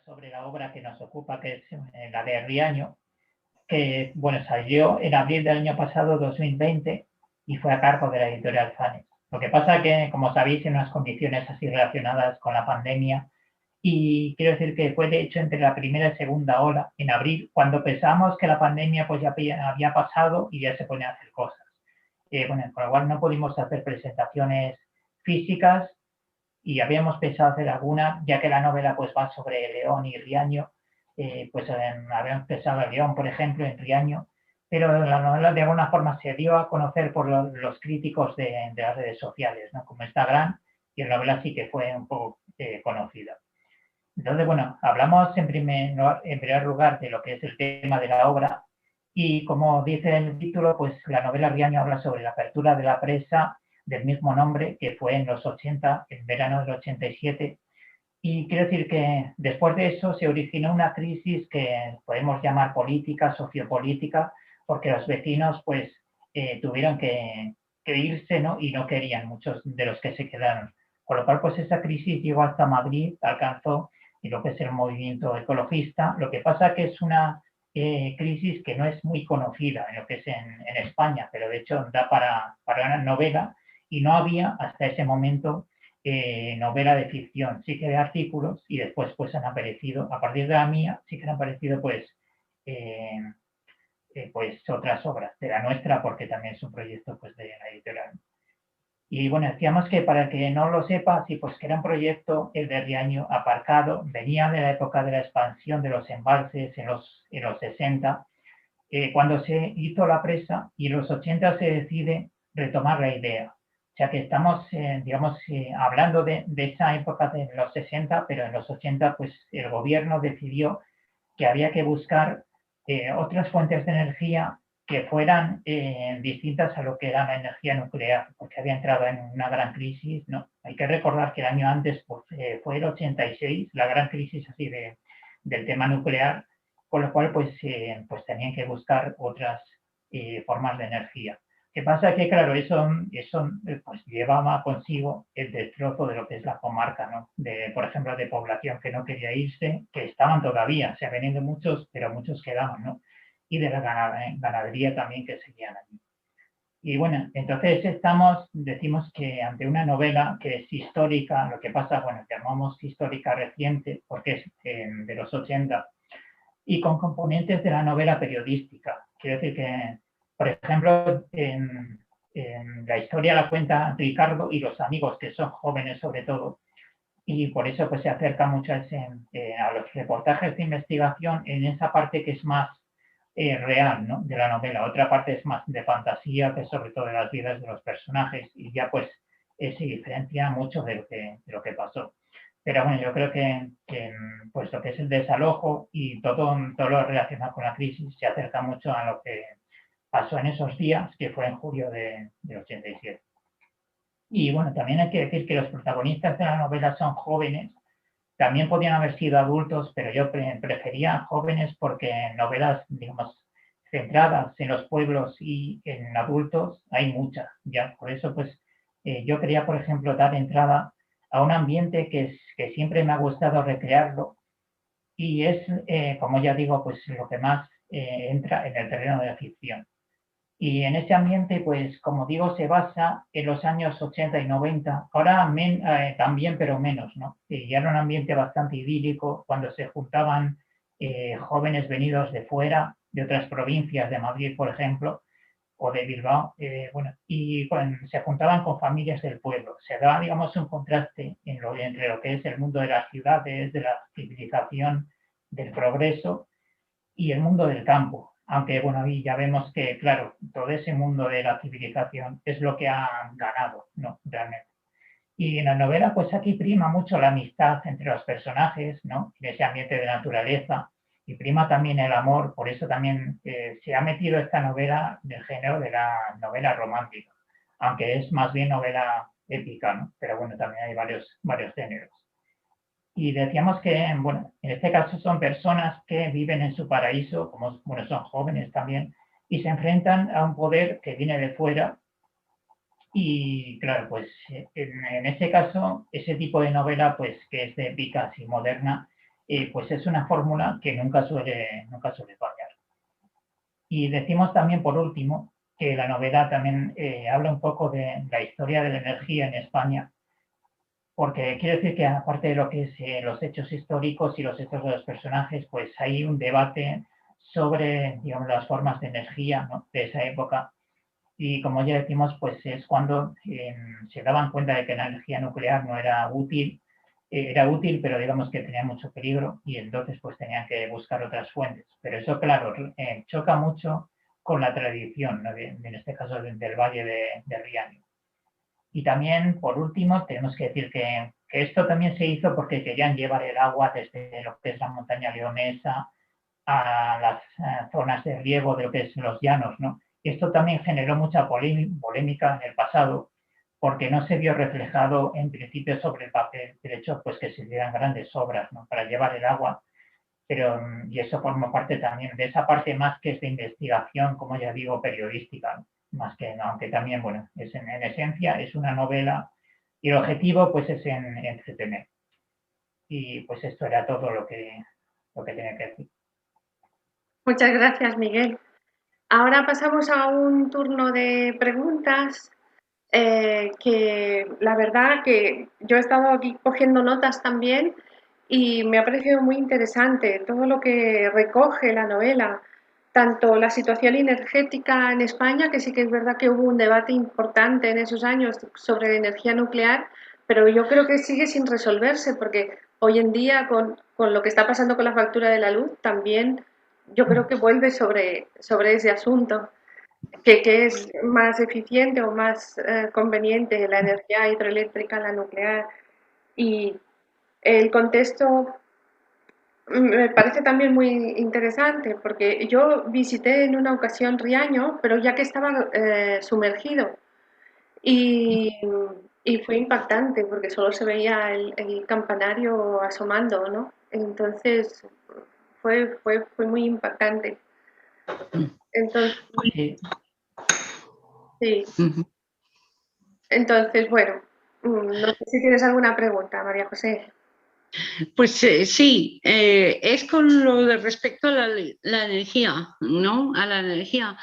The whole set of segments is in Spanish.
sobre la obra que nos ocupa, que es la de Riaño, que bueno, salió en abril del año pasado, 2020, y fue a cargo de la editorial Fanes. Lo que pasa que, como sabéis, en unas condiciones así relacionadas con la pandemia, y quiero decir que fue de hecho entre la primera y segunda ola, en abril, cuando pensamos que la pandemia pues ya había pasado y ya se ponía a hacer cosas. Bueno, con lo cual no pudimos hacer presentaciones físicas y habíamos pensado hacer alguna, ya que la novela pues va sobre León y Riaño, pues habíamos pensado en León, por ejemplo, en Riaño, pero la novela de alguna forma se dio a conocer por los críticos de las redes sociales, ¿no? Como Instagram, y la novela sí que fue un poco conocida. Entonces, bueno, hablamos en primer lugar de lo que es el tema de la obra y como dice el título, pues la novela Riaño habla sobre la apertura de la presa del mismo nombre que fue en los 80, en verano del 87. Y quiero decir que después de eso se originó una crisis que podemos llamar política, sociopolítica, porque los vecinos pues tuvieron que irse, ¿no? Y no querían muchos de los que se quedaron. Con lo cual pues esa crisis llegó hasta Madrid, alcanzó lo que es el movimiento ecologista. Lo que pasa que es una crisis que no es muy conocida en lo que es en España, pero de hecho da para una novela y no había hasta ese momento novela de ficción, sí que de artículos y después pues han aparecido, a partir de la mía, sí que han aparecido eh, pues otras obras de la nuestra porque también es un proyecto pues de la editorial. Y bueno, decíamos que para el que no lo sepa, sí, pues que era un proyecto, el de Riaño, aparcado, venía de la época de la expansión de los embalses en los 60, cuando se hizo la presa y en los 80 se decide retomar la idea. O sea que estamos, digamos, hablando de esa época de los 60, pero en los 80 pues el gobierno decidió que había que buscar otras fuentes de energía que fueran distintas a lo que era la energía nuclear, porque había entrado en una gran crisis, ¿no? Hay que recordar que el año antes pues, fue el 86, la gran crisis así del tema nuclear, con lo cual pues tenían que buscar otras formas de energía. ¿Qué pasa? Que claro, eso pues llevaba consigo el destrozo de lo que es la comarca, ¿no? Por ejemplo, de población que no quería irse, que estaban todavía, se habían ido muchos, pero muchos quedaban, ¿no? Y de la ganadería también que seguían allí. Y bueno, entonces decimos que ante una novela que es histórica, lo que pasa, bueno, llamamos histórica reciente porque es de los 80 y con componentes de la novela periodística. Quiero decir que, por ejemplo, en la historia la cuenta Ricardo y los amigos, que son jóvenes sobre todo, y por eso pues se acerca mucho a los reportajes de investigación en esa parte que es más real, ¿no? De la novela. Otra parte es más de fantasía, que es sobre todo de las vidas de los personajes, y ya pues se diferencia mucho de lo que pasó. Pero bueno, yo creo que pues lo que es el desalojo y todo lo relacionado con la crisis se acerca mucho a lo que pasó en esos días, que fue en julio del 87. Y bueno, también hay que decir que los protagonistas de la novela son jóvenes, también podían haber sido adultos, pero yo prefería jóvenes porque en novelas, digamos, centradas en los pueblos y en adultos hay muchas, ya. Por eso, pues, yo quería, por ejemplo, dar entrada a un ambiente que siempre me ha gustado recrearlo y es, como ya digo, pues lo que más entra en el terreno de la ficción. Y en ese ambiente, pues como digo, se basa en los años 80 y 90, ahora también, pero menos, ¿no? Y ya era un ambiente bastante idílico cuando se juntaban jóvenes venidos de fuera, de otras provincias, de Madrid, por ejemplo, o de Bilbao, bueno, y se juntaban con familias del pueblo. Se daba, digamos, un contraste entre lo que es el mundo de las ciudades, de la civilización, del progreso, y el mundo del campo. Aunque, bueno, ahí ya vemos que, claro, todo ese mundo de la civilización es lo que ha ganado, ¿no? Realmente. Y en la novela, pues aquí prima mucho la amistad entre los personajes, ¿no? En ese ambiente de naturaleza. Y prima también el amor, por eso también se ha metido esta novela del género de la novela romántica, aunque es más bien novela épica, ¿no? Pero bueno, también hay varios géneros. Y decíamos que, bueno, en este caso son personas que viven en su paraíso, como bueno, son jóvenes también, y se enfrentan a un poder que viene de fuera. Y claro, pues en ese caso, ese tipo de novela, pues que es de épica y moderna, pues es una fórmula que nunca suele fallar. Y decimos también, por último, que la novela también habla un poco de la historia de la energía en España, porque quiere decir que aparte de lo que es los hechos históricos y los hechos de los personajes, pues hay un debate sobre, digamos, las formas de energía, ¿no?, de esa época. Y como ya decimos, pues es cuando se daban cuenta de que la energía nuclear no era útil, pero digamos que tenía mucho peligro y entonces pues tenían que buscar otras fuentes. Pero eso, claro, choca mucho con la tradición, ¿no?, en este caso del Valle de Riaño. Y también, por último, tenemos que decir que esto también se hizo porque querían llevar el agua desde lo que es la montaña leonesa a las zonas de riego de lo que es los llanos, ¿no? Y esto también generó mucha polémica en el pasado, porque no se vio reflejado en principio sobre el papel, el hecho pues que se hicieran grandes obras, ¿no?, para llevar el agua, pero y eso forma parte también de esa parte más que es de investigación, como ya digo, periodística, ¿no?, más que, aunque también, bueno, es en esencia es una novela y el objetivo pues es en entretener. Y pues esto era todo lo que tenía que decir. Muchas gracias, Miguel. Ahora pasamos a un turno de preguntas que la verdad que yo he estado aquí cogiendo notas también y me ha parecido muy interesante todo lo que recoge la novela, tanto la situación energética en España, que sí que es verdad que hubo un debate importante en esos años sobre la energía nuclear, pero yo creo que sigue sin resolverse porque hoy en día con lo que está pasando con la factura de la luz también yo creo que vuelve sobre ese asunto que es más eficiente o más conveniente la energía hidroeléctrica, la nuclear. Y el contexto me parece también muy interesante porque yo visité en una ocasión Riaño, pero ya que estaba sumergido y, y, fue impactante porque solo se veía el campanario asomando, ¿no? Entonces fue muy impactante. Entonces, Sí. sí. Entonces, bueno, no sé si tienes alguna pregunta, María José. Pues sí, es con lo de respecto a la energía, ¿no? A la energía,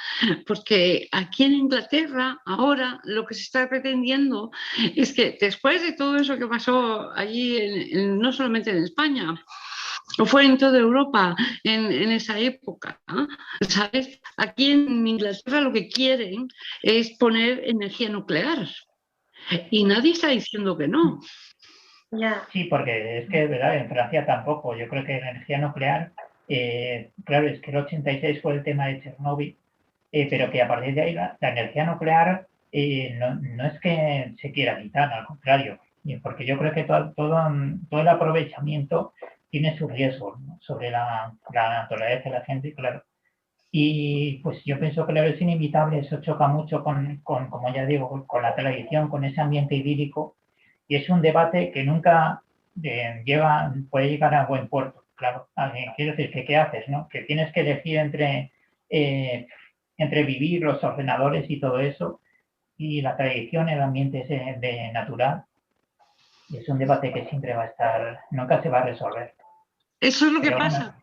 porque aquí en Inglaterra ahora lo que se está pretendiendo es que después de todo eso que pasó allí, no solamente en España, fue en toda Europa en esa época, ¿no? ¿Sabes? Aquí en Inglaterra lo que quieren es poner energía nuclear y nadie está diciendo que no. Ya. Sí, porque es que, ¿verdad?, en Francia tampoco. Yo creo que la energía nuclear, claro, es que el 86 fue el tema de Chernóbil, pero que a partir de ahí la energía nuclear no es que se quiera quitar, al contrario, porque yo creo que todo el aprovechamiento tiene sus riesgos, ¿no?, sobre la naturaleza de la gente, claro. Y pues yo pienso que claro, es inevitable, eso choca mucho como ya digo, con la tradición, con ese ambiente idílico, y es un debate que nunca puede llegar a buen puerto. Claro, quiero decir que ¿qué haces, no? Que tienes que elegir eh, entre vivir los ordenadores y todo eso, y la tradición, el ambiente ese de natural, y es un debate que siempre va a estar, nunca se va a resolver. Eso es lo que Pero bueno, pasa.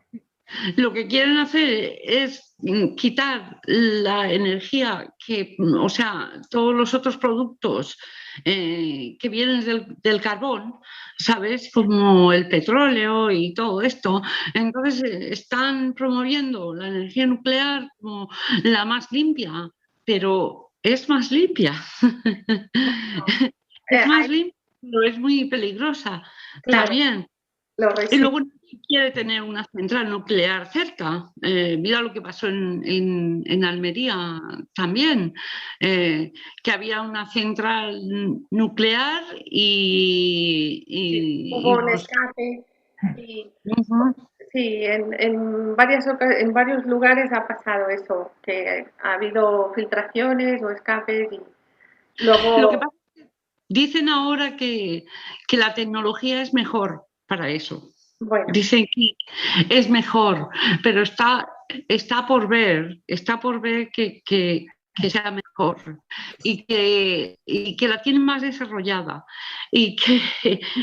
Lo que quieren hacer es quitar la energía que, o sea, todos los otros productos que vienen del carbón, ¿sabes? Como el petróleo y todo esto. Entonces están promoviendo la energía nuclear como la más limpia, pero es más limpia. Es más limpia, pero es muy peligrosa Claro, también. los Y residuos. luego quiere tener una central nuclear cerca. Mira lo que pasó en Almería también, que había una central nuclear Hubo y un los... escape y Ujú. sí, en varios lugares ha pasado eso, que ha habido filtraciones o escapes y Lo que luego, pasa, dicen ahora que la tecnología es mejor para eso. bueno, Dicen que es mejor, pero está por ver que sea mejor y que la tienen más desarrollada y que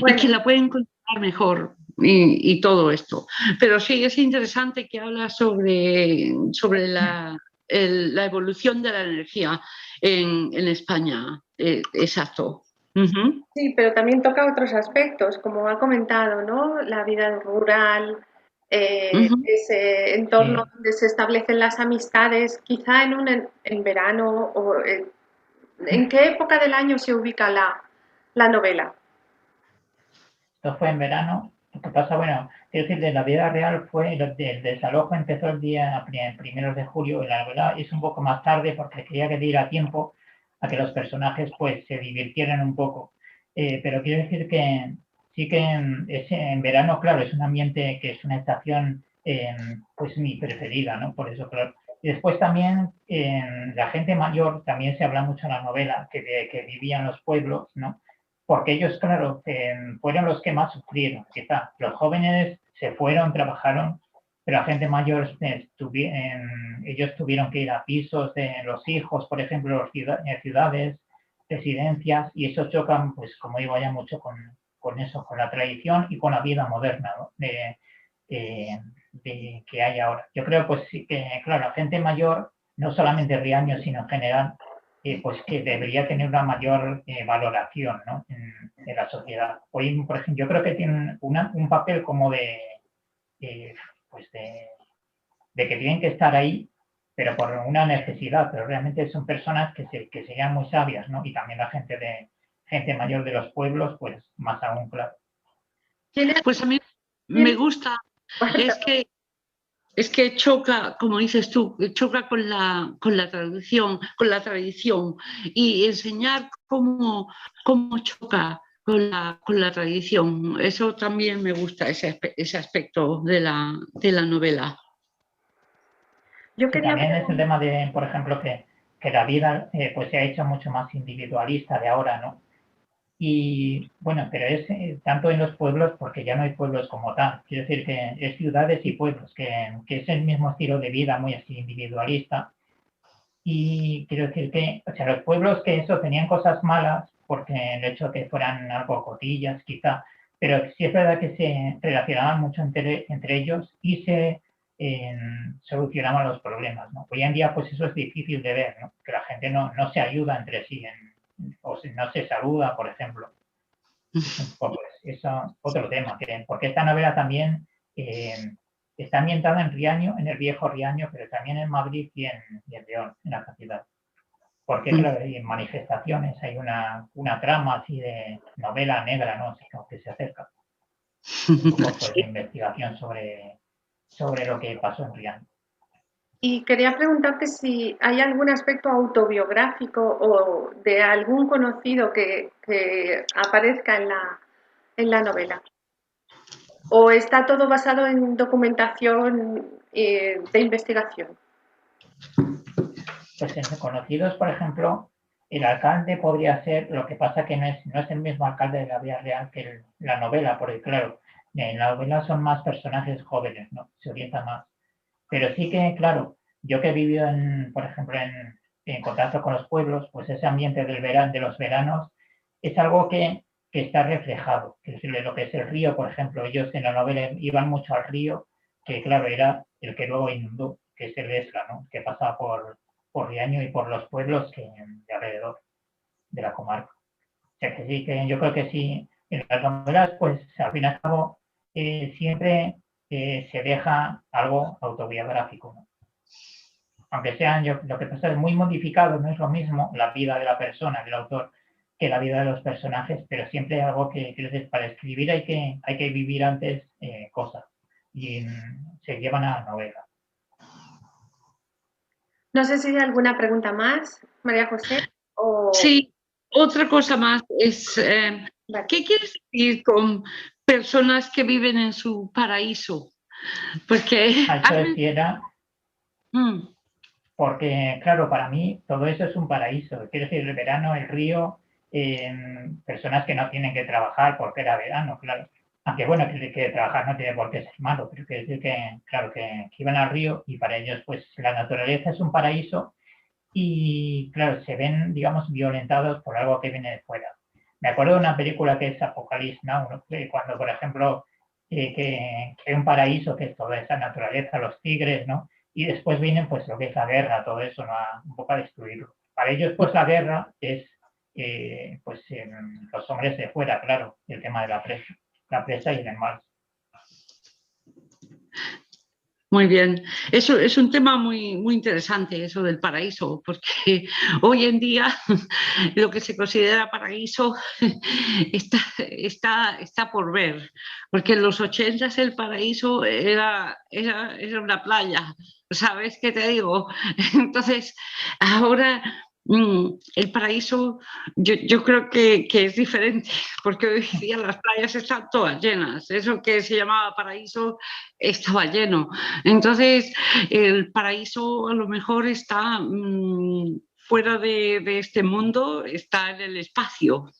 bueno, la pueden controlar mejor. y todo esto. Pero sí, es interesante que habla sobre la evolución de la energía en España. Exacto. Ujú. Sí, pero también toca otros aspectos, como ha comentado, ¿no? La vida rural, Ujú. ese entorno Sí, donde se establecen las amistades, quizá en verano o ¿en qué época del año se ubica la novela? esto fue en verano. Lo que pasa, bueno, quiero decir, de la vida real fue, el desalojo empezó el día primeros de julio, la novela es un poco más tarde porque quería que diera tiempo a que los personajes pues se divirtieran un poco. Pero quiero decir que sí que en verano, claro, es un ambiente que es una estación pues mi preferida, ¿no? Por eso, claro. Y después también la gente mayor, también se habla mucho en la novela, que vivía en los pueblos, ¿no? Porque ellos, claro, fueron los que más sufrieron, quizá. Los jóvenes se fueron, trabajaron, pero la gente mayor, ellos tuvieron que ir a pisos de los hijos, por ejemplo, ciudades, residencias, y eso choca, pues como digo, ya mucho con eso, con la tradición y con la vida moderna, ¿no? De que hay ahora. Yo creo, pues sí que, claro, la gente mayor, no solamente Riaño, sino en general, pues que debería tener una mayor valoración, ¿no? en la sociedad. Hoy, por ejemplo, yo creo que tienen un papel como eh, pues de que tienen que estar ahí, pero por una necesidad, pero realmente son personas que serían muy sabias, ¿no? Y también la gente mayor de los pueblos, pues más aún, claro. ¿Quién es? Pues a mí me quién- gusta, es Perdón. que Es que choca, como dices tú, choca con la tradición y enseñar cómo choca con la tradición. Eso también me gusta, ese aspecto de la novela. Yo Y quería también es el preguntar, tema de, por ejemplo, que la vida pues se ha hecho mucho más individualista de ahora, ¿no? Y bueno, pero es tanto en los pueblos, porque ya no hay pueblos como tal. Quiero decir que es ciudades y pueblos, que es el mismo estilo de vida, muy así individualista. Y quiero decir que, o sea, los pueblos que eso tenían cosas malas, porque el hecho de que fueran algo cotillas, quizá, pero sí es verdad que se relacionaban mucho entre ellos y se solucionaban los problemas, ¿no? Hoy en día, pues eso es difícil de ver, ¿no? Que la gente no se ayuda entre sí, no se saluda, por ejemplo. Es un poco eso, otro tema, porque esta novela también está ambientada en Riaño, en el viejo Riaño, pero también en Madrid y en León, en la capital. Porque, claro, hay manifestaciones, hay una trama así de novela negra, ¿no? Sino que se acerca un poco pues, de investigación sobre lo que pasó en Riaño. y quería preguntarte si hay algún aspecto autobiográfico o de algún conocido que aparezca en la novela. ¿O está todo basado en documentación de investigación? Pues en conocidos, por ejemplo, el alcalde podría ser, lo que pasa que no es el mismo alcalde de la vida real que la novela, porque claro, en la novela son más personajes jóvenes, ¿no? Se orienta más. Pero sí que, claro, yo que he vivido, por ejemplo, en contacto con los pueblos, pues ese ambiente de los veranos es algo que está reflejado. Es decir, lo que es el río, por ejemplo, ellos en la novela iban mucho al río, que claro, era el que luego inundó, que es el Esla, ¿no? Que pasaba por Riaño y por los pueblos de alrededor de la comarca. O sea que sí, que yo creo que sí, en las novelas, pues al fin y al cabo, siempre se deja algo autobiográfico, ¿no? Aunque sean, lo que pasa es muy modificado, no es lo mismo la vida de la persona, del autor, que la vida de los personajes, pero siempre hay algo que para escribir hay que vivir antes cosas y se llevan a la novela. No sé si hay alguna pregunta más, María José, o... Sí, otra cosa más es, Vale. ¿qué quieres decir con personas que viven en su paraíso? Porque A eso decía, Mm, porque claro, para mí todo eso es un paraíso. Quiero decir, el verano, el río, personas que no tienen que trabajar porque era verano, claro. Aunque bueno, que trabajar no tiene por qué ser malo, pero quiero decir que, claro, que iban al río y para ellos, pues la naturaleza es un paraíso y, claro, se ven, digamos, violentados por algo que viene de fuera. Me acuerdo de una película que es Apocalypse Now, ¿no? Cuando, por ejemplo, que un paraíso, que es toda esa naturaleza, los tigres, ¿no? Y después vienen pues lo que es la guerra, todo eso, ¿no? Un poco a destruirlo. Para ellos pues la guerra es pues los hombres de fuera, claro, el tema de la presa y el mal. Muy bien, eso es un tema muy, muy interesante, eso del paraíso, porque hoy en día lo que se considera paraíso está por ver, porque en los 80 el paraíso era una playa, ¿sabes qué te digo? Entonces, ahora el paraíso yo creo que es diferente, porque hoy día las playas están todas llenas, eso que se llamaba paraíso estaba lleno. Entonces, el paraíso a lo mejor está fuera de este mundo, está en el espacio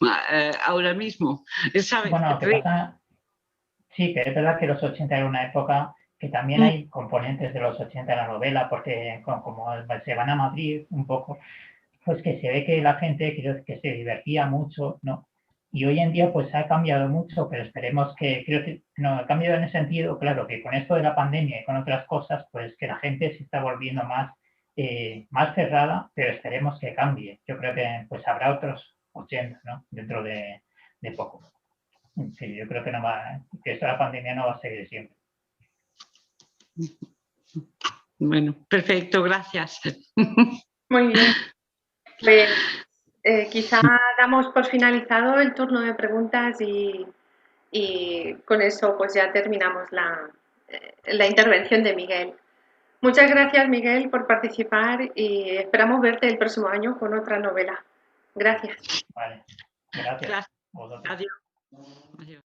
ahora mismo. ¿Sabes qué Bueno, lo te que digo? pasa, sí, que es verdad que los 80 era una época que también Mm, hay componentes de los 80 en la novela, porque como se van a Madrid un poco, pues que se ve que la gente creo que se divertía mucho, ¿no? Y hoy en día pues ha cambiado mucho, pero esperemos que, creo que no, ha cambiado en el sentido, claro, que con esto de la pandemia y con otras cosas, pues que la gente se está volviendo más cerrada, pero esperemos que cambie. Yo creo que pues habrá otros 80, ¿no? Dentro de poco. Sí, yo creo que no va, que esto de la pandemia no va a seguir siempre. Bueno, perfecto, gracias. Muy bien, pues quizá damos por finalizado el turno de preguntas y con eso pues ya terminamos la intervención de Miguel. Muchas gracias, Miguel, por participar y esperamos verte el próximo año con otra novela. Gracias. Vale, gracias Gracias. a vosotros. Adiós. Adiós.